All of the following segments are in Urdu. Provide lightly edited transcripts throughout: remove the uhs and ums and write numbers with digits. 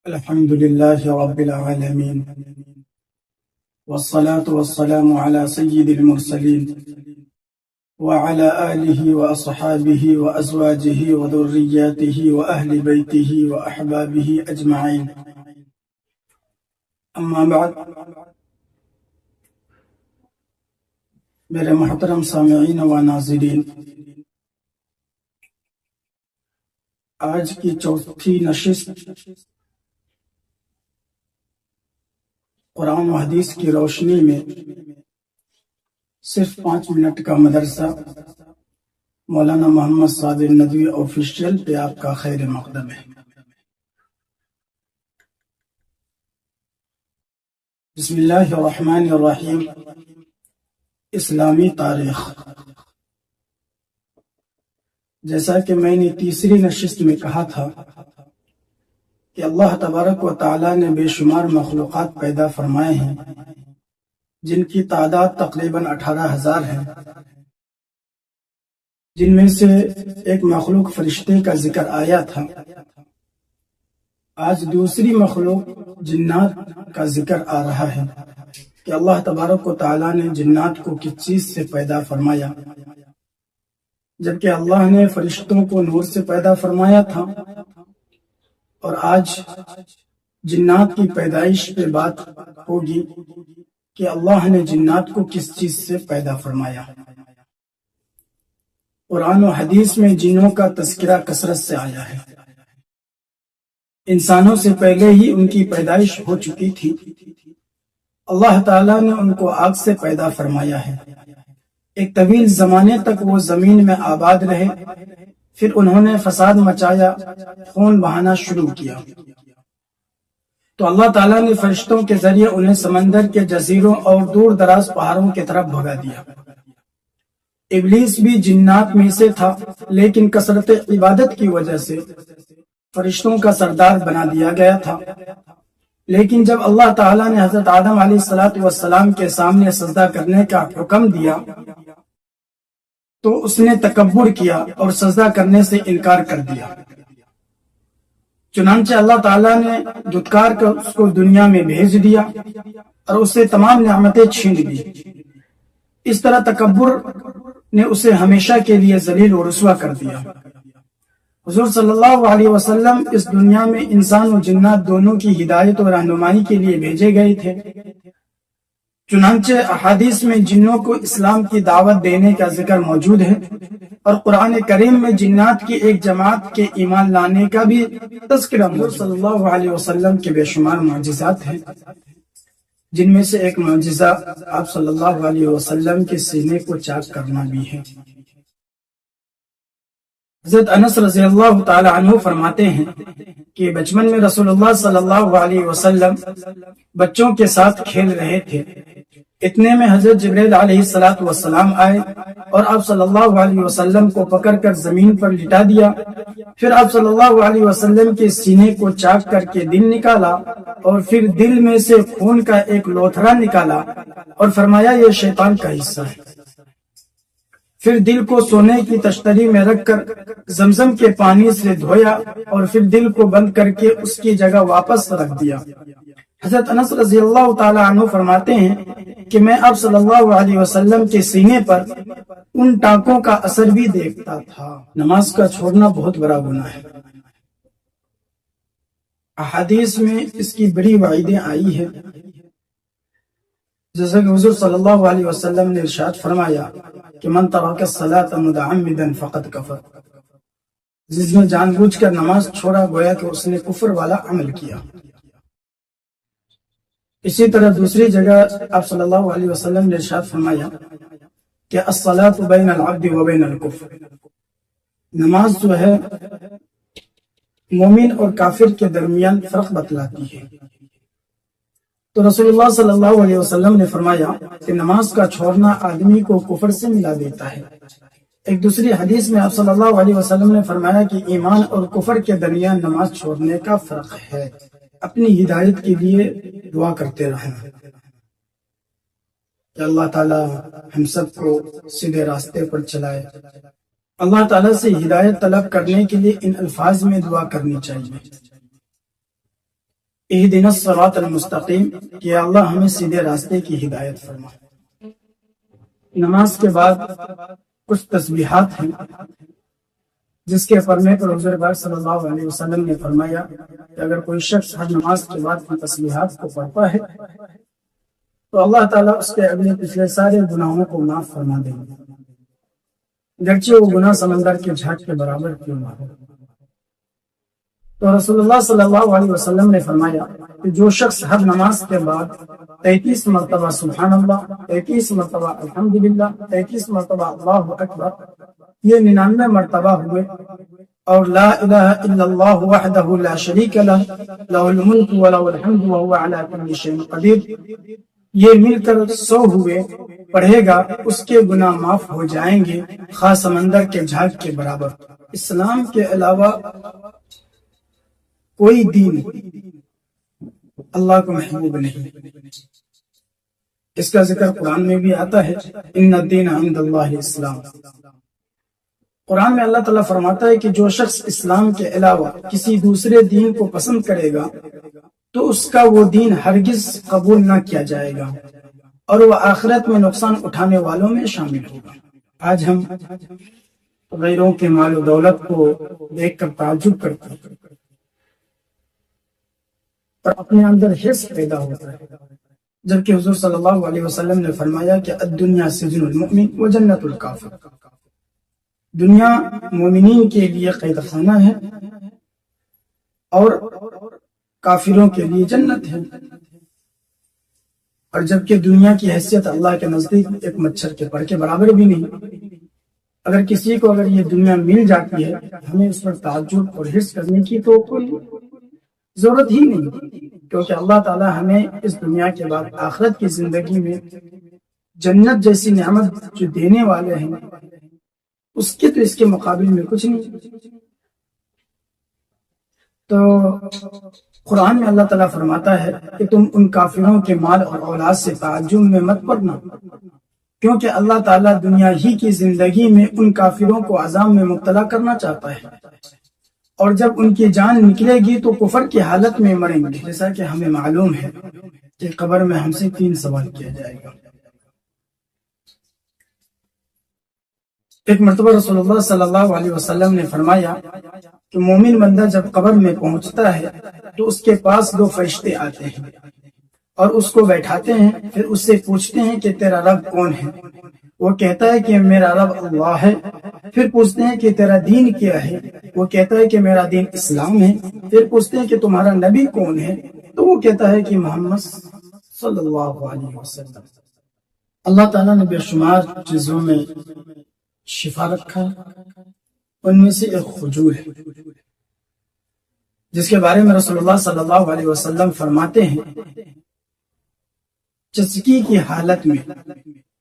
الحمد لله رب العالمين والصلاة والسلام على سيد المرسلين وعلى آله وأصحابه وأزواجه وذرياته وأهل بيته وأحبابه أجمعين أما بعد میرے محترم سامعین و ناظرین، آج کی چوتھی نشست قرآن و حدیث کی روشنی میں صرف 5 منٹ کا مدرسہ مولانا محمد صابر ندوی آفیشیل پہ آپ کا خیر مقدم ہے۔ بسم اللہ الرحمن الرحیم۔ اسلامی تاریخ، جیسا کہ میں نے تیسری نشست میں کہا تھا کہ اللہ تبارک و تعالی نے بے شمار مخلوقات پیدا فرمائے ہیں جن کی تعداد تقریباً 18,000 ہے، جن میں سے ایک مخلوق فرشتے کا ذکر آیا تھا۔ آج دوسری مخلوق جنات کا ذکر آ رہا ہے کہ اللہ تبارک و تعالی نے جنات کو کس چیز سے پیدا فرمایا، جبکہ اللہ نے فرشتوں کو نور سے پیدا فرمایا تھا، اور آج جنات کی پیدائش پہ بات ہوگی کہ اللہ نے جنات کو کس چیز سے پیدا فرمایا۔ قرآن و حدیث میں جنوں کا تذکرہ کثرت سے آیا ہے۔ انسانوں سے پہلے ہی ان کی پیدائش ہو چکی تھی۔ اللہ تعالیٰ نے ان کو آگ سے پیدا فرمایا ہے۔ ایک طویل زمانے تک وہ زمین میں آباد رہے، پھر انہوں نے فساد مچایا، خون بہانا شروع کیا، تو اللہ تعالیٰ نے فرشتوں کے ذریعے انہیں سمندر کے جزیروں اور دور دراز پہاڑوں کی طرف بھگا دیا۔ ابلیس بھی جنات میں سے تھا، لیکن کثرت عبادت کی وجہ سے فرشتوں کا سردار بنا دیا گیا تھا۔ لیکن جب اللہ تعالیٰ نے حضرت آدم علیہ السلام کے سامنے سجدہ کرنے کا حکم دیا تو اس نے تکبر کیا اور سجدہ کرنے سے انکار کر دیا۔ چنانچہ اللہ تعالیٰ نے دھتکار کر اس کو دنیا میں بھیج دیا اور اسے تمام نعمتیں چھین لی۔ اس طرح تکبر نے اسے ہمیشہ کے لیے ذلیل و رسوا کر دیا۔ حضور صلی اللہ علیہ وسلم اس دنیا میں انسان و جنات دونوں کی ہدایت اور رہنمائی کے لیے بھیجے گئے تھے۔ چنانچہ احادیث میں جنوں کو اسلام کی دعوت دینے کا ذکر موجود ہے، اور قرآن کریم میں جنات کی ایک جماعت کے ایمان لانے کا بھی تذکرہ حضور صلی اللہ علیہ وسلم کے بے شمار معجزات ہیں، جن میں سے ایک معجزہ آپ صلی اللہ علیہ وسلم کے سینے کو چاک کرنا بھی ہے۔ حضرت انس رضی اللہ تعالی عنہ فرماتے ہیں کہ بچپن میں رسول اللہ صلی اللہ علیہ وسلم بچوں کے ساتھ کھیل رہے تھے، اتنے میں حضرت جبریل علیہ السلام آئے اور آپ صلی اللہ علیہ وسلم کو پکڑ کر زمین پر لٹا دیا۔ پھر آپ صلی اللہ علیہ وسلم کے سینے کو چاک کر کے دل نکالا، اور پھر دل میں سے خون کا ایک لوتھڑا نکالا اور فرمایا یہ شیطان کا حصہ ہے۔ پھر دل کو سونے کی تشتری میں رکھ کر زمزم کے پانی سے دھویا اور پھر دل کو بند کر کے اس کی جگہ واپس رکھ دیا۔ حضرت انس رضی اللہ تعالی عنہ فرماتے ہیں کہ میں آپ صلی اللہ علیہ وسلم کے سینے پر ان ٹانکوں کا اثر بھی دیکھتا تھا۔ نماز کا چھوڑنا بہت بڑا گناہ ہے۔ احادیث میں اس کی بڑی وعیدیں آئی ہیں، جیسا کہ حضور صلی اللہ علیہ وسلم نے ارشاد فرمایا کہ من ترک الصلاۃ متعمدا فقد کفر، جس نے جان بوجھ کر نماز چھوڑا گویا کہ اس نے کفر والا عمل کیا۔ اسی طرح دوسری جگہ آپ صلی اللہ علیہ وسلم نے ارشاد فرمایا کہ الصلاۃ بین العبد وبین الکفر، نماز جو ہے مومن اور کافر کے درمیان فرق بتلاتی ہے۔ تو رسول اللہ صلی اللہ علیہ وسلم نے فرمایا کہ نماز کا چھوڑنا آدمی کو کفر سے ملا دیتا ہے۔ ایک دوسری حدیث میں آپ صلی اللہ علیہ وسلم نے فرمایا کہ ایمان اور کفر کے درمیان نماز چھوڑنے کا فرق ہے۔ اپنی ہدایت کے لیے دعا کرتے رہیں کہ اللہ تعالی ہم سب کو سیدھے راستے پر چلائے۔ اللہ تعالیٰ سے ہدایت طلب کرنے کے لیے ان الفاظ میں دعا کرنی چاہیے اہدنا الصراط المستقیم کہ اللہ ہمیں سیدھے راستے کی ہدایت فرمائے۔ نماز کے بعد کچھ تسبیحات ہیں جس کے فرمانے پر حضور پاک صلی اللہ علیہ وسلم نے فرمایا کہ اگر کوئی شخص ہر نماز کے بعد ان تسبیحات کو پڑھتا ہے تو اللہ تعالیٰ اس کے اگلے پچھلے سارے گناہوں کو معاف فرما دیں گے، گرچہ وہ گناہ سمندر کے جھاگ کے برابر کیوں نہ ہو۔ تو رسول اللہ صلی اللہ علیہ وسلم نے فرمایا کہ جو شخص ہر نماز کے بعد 33 مرتبہ سبحان اللہ، 33 مرتبہ الحمدللہ، 33 مرتبہ اللہ اکبر، یہ 99 مرتبہ ہوئے، اور لا الہ الا اللہ وحدہ لا شریک لہ لہ الملک ولہ الحمد وہو علی کل شیء قدیر، یہ مل کر 100 ہوئے پڑھے گا، اس کے گناہ معاف ہو جائیں گے خواہ سمندر کے جھاگ کے برابر۔ اسلام کے علاوہ کوئی دین اللہ کو محبوب نہیں۔ اس کا ذکر قرآن میں بھی آتا ہے، ان الدین عند اللہ الاسلام۔ قرآن میں اللہ تعالیٰ فرماتا ہے کہ جو شخص اسلام کے علاوہ کسی دوسرے دین کو پسند کرے گا تو اس کا وہ دین ہرگز قبول نہ کیا جائے گا اور وہ آخرت میں نقصان اٹھانے والوں میں شامل ہوگا۔ آج ہم غیروں کے مال و دولت کو دیکھ کر تعجب کرتے ہیں اور اپنے اندر حرص پیدا ہوتا ہے، جبکہ حضور صلی اللہ علیہ وسلم نے فرمایا کہ الدنیا سجن المؤمن و جنت الکافر، دنیا مومنین کے لیے قید خانہ ہے اور کافروں کے لیے جنت ہے، اور جبکہ دنیا کی حیثیت اللہ کے نزدیک ایک مچھر کے پر کے برابر بھی نہیں۔ اگر کسی کو یہ دنیا مل جاتی ہے، ہمیں اس پر تعجب اور حرص کرنے کی تو کوئی ضرورت ہی نہیں، کیونکہ اللہ تعالیٰ ہمیں اس دنیا کے بعد آخرت کی زندگی میں جنت جیسی نعمت جو دینے والے ہیں، اس کے تو اس کے مقابل میں کچھ نہیں۔ تو قرآن میں اللہ تعالیٰ فرماتا ہے کہ تم ان کافروں کے مال اور اولاد سے تعجب میں مت پڑنا، کیونکہ اللہ تعالیٰ دنیا ہی کی زندگی میں ان کافروں کو عذاب میں مبتلا کرنا چاہتا ہے، اور جب ان کی جان نکلے گی تو کفر کی حالت میں مریں گے، جیسا کہ ہمیں معلوم ہے کہ قبر میں ہم سے 3 سوال کیا جائے گا۔ ایک مرتبہ رسول اللہ صلی اللہ علیہ وسلم نے فرمایا کہ مومن بندہ جب قبر میں پہنچتا ہے تو اس کے پاس 2 فرشتے آتے ہیں اور اس کو بیٹھاتے ہیں، پھر اس سے پوچھتے ہیں کہ تیرا رب کون ہے؟ وہ کہتا ہے کہ میرا رب اللہ ہے۔ پھر پوچھتے ہیں کہ تیرا دین کیا ہے؟ وہ کہتا ہے کہ میرا دین اسلام ہے۔ پھر پوچھتے ہیں کہ تمہارا نبی کون ہے؟ تو وہ کہتا ہے کہ محمد صلی اللہ علیہ وسلم۔ اللہ تعالیٰ نے بے شمار چیزوں میں شفا رکھا، ان میں سے ایک خجور ہے، جس کے بارے میں رسول اللہ صلی اللہ علیہ وسلم فرماتے ہیں چسکی کی حالت میں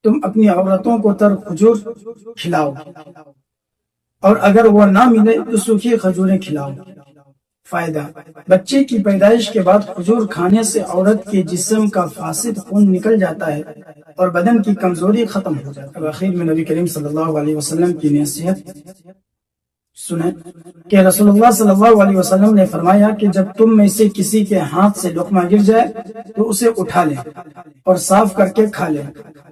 تم اپنی عورتوں کو تر کھجور کھلاؤ، اور اگر وہ نہ ملے تو سوکھی کھجوریں کھلاؤ۔ فائدہ: بچے کی پیدائش کے بعد کھجور کھانے سے عورت کے جسم کا فاسد خون نکل جاتا ہے اور بدن کی کمزوری ختم ہو جاتی ہے۔ اور آخر میں نبی کریم صلی اللہ علیہ وسلم کی نصیحت سنیں کہ رسول اللہ صلی اللہ علیہ وسلم نے فرمایا کہ جب تم میں سے کسی کے ہاتھ سے لقمہ گر جائے تو اسے اٹھا لیں اور صاف کر کے کھا لیں۔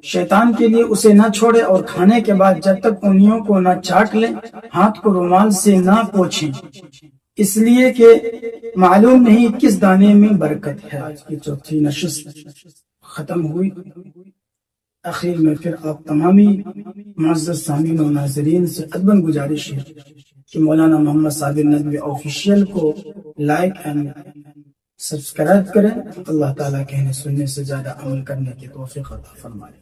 شیطان کے لیے اسے نہ چھوڑے، اور کھانے کے بعد جب تک انگلیوں کو نہ چاٹ لیں ہاتھ کو رومال سے نہ پوچھیں، اس لیے کہ معلوم نہیں کس دانے میں برکت ہے۔ آج کی 4تھی نشست ختم ہوئی۔ آخر میں پھر آپ تمامی معزز سامعین و ناظرین سے ادباً گزارش ہے کہ مولانا محمد صابر ندوی آفیشیل کو لائک اینڈ سبسکرائب کریں۔ اللہ تعالیٰ کہنے سننے سے زیادہ عمل کرنے کی توفیق عطا فرمائے۔